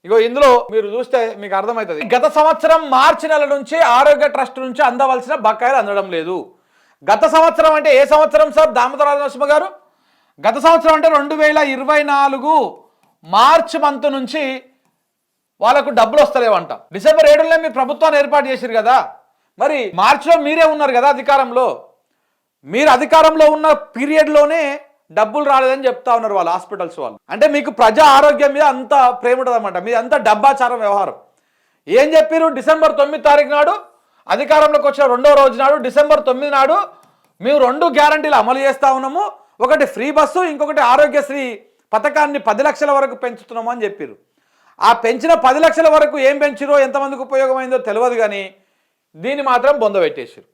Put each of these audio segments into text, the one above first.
ఇగో ఇందులో మీరు చూస్తే మీకు అర్థమవుతుంది. గత సంవత్సరం మార్చి నెల నుంచి ఆరోగ్య ట్రస్ట్ నుంచి అందవలసిన బకాయిలు అందడం లేదు. గత సంవత్సరం అంటే ఏ సంవత్సరం సార్ దామోదర నరసింహ గారు? గత సంవత్సరం అంటే 2024 మార్చ్ మంత్ నుంచి వాళ్ళకు డబ్బులు వస్తలేవంట. డిసెంబర్ 7 మీరు ప్రభుత్వాన్ని ఏర్పాటు చేశారు కదా, మరి మార్చిలో మీరే ఉన్నారు కదా అధికారంలో. మీరు అధికారంలో ఉన్న పీరియడ్లోనే డబ్బులు రాలేదని చెప్తా ఉన్నారు వాళ్ళు హాస్పిటల్స్ వాళ్ళు. అంటే మీకు ప్రజా ఆరోగ్యం మీద అంత ప్రేమ ఉంటుంది అనమాట, మీది అంత డబ్బాచారం వ్యవహారం. ఏం చెప్పారు? డిసెంబర్ 9 తారీఖు నాడు అధికారంలోకి వచ్చిన 2వ రోజు నాడు డిసెంబర్ 9 నాడు మేము 2 గ్యారంటీలు అమలు చేస్తూ ఉన్నాము. ఒకటి ఫ్రీ బస్సు, ఇంకొకటి ఆరోగ్యశ్రీ పథకాన్ని 10 లక్షల వరకు పెంచుతున్నాము అని చెప్పారు. ఆ పెంచిన 10 లక్షల వరకు ఏం పెంచిరో ఎంతమందికి ఉపయోగమైందో తెలియదు, కానీ దీన్ని మాత్రం బొందబెట్టేసారు.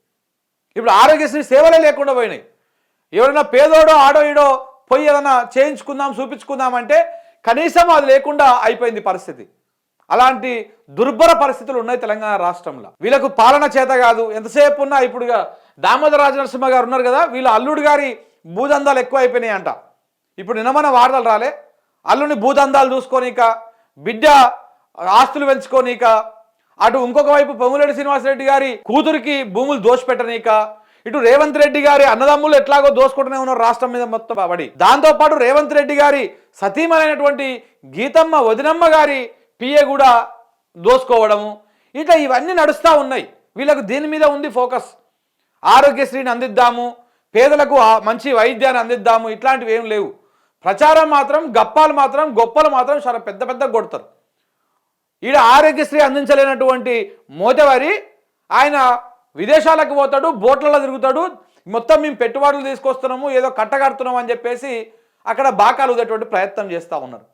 ఇప్పుడు ఆరోగ్యశ్రీ సేవలే లేకుండా పోయినాయి. ఎవరైనా పేదోడో ఆడో ఈడో పోయి ఏదైనా చేయించుకుందాం చూపించుకుందామంటే కనీసం అది లేకుండా అయిపోయింది పరిస్థితి. అలాంటి దుర్భర పరిస్థితులు ఉన్నాయి తెలంగాణ రాష్ట్రంలో. వీళ్ళకు పాలన చేత కాదు, ఎంతసేపు ఉన్నా ఇప్పుడు దామోదర నరసింహ గారు ఉన్నారు కదా, వీళ్ళ అల్లుడు గారి భూదందాలు ఎక్కువ అయిపోయినాయి అంట. ఇప్పుడు నిన్నమన్న వార్తలు రాలే, అల్లుని భూదందాలు చూసుకోనీక, బిడ్డ ఆస్తులు పెంచుకోనీక, అటు ఇంకొక వైపు పొంగులేటి శ్రీనివాసరెడ్డి గారి కూతురికి భూములు దోషపెట్టనీక, ఇటు రేవంత్ రెడ్డి గారి అన్నదమ్ములు ఎట్లాగో దోసుకుంటూనే ఉన్నారు రాష్ట్రం మీద మొత్తం పడి. దాంతోపాటు రేవంత్ రెడ్డి గారి సతీమైనటువంటి గీతమ్మ వదినమ్మ గారి పిఏ కూడా దోసుకోవడము, ఇట్లా ఇవన్నీ నడుస్తూ ఉన్నాయి. వీళ్ళకు దీని మీద ఉంది ఫోకస్. ఆరోగ్యశ్రీని అందిద్దాము, పేదలకు మంచి వైద్యాన్ని అందిద్దాము, ఇట్లాంటివి ఏం లేవు. ప్రచారం మాత్రం, గప్పాలు మాత్రం, గొప్పలు మాత్రం చాలా పెద్ద పెద్ద కొడతారు. ఈడ ఆరోగ్యశ్రీ అందించలేనటువంటి మోతవారి ఆయన విదేశాలకు పోతాడు, బోట్లలో తిరుగుతాడు, మొత్తం మేము పెట్టుబడులు తీసుకొస్తున్నాము, ఏదో కట్టగడుతున్నాము అని చెప్పేసి అక్కడ బాకాలు ఉదేటువంటి ప్రయత్నం చేస్తూ ఉన్నారు.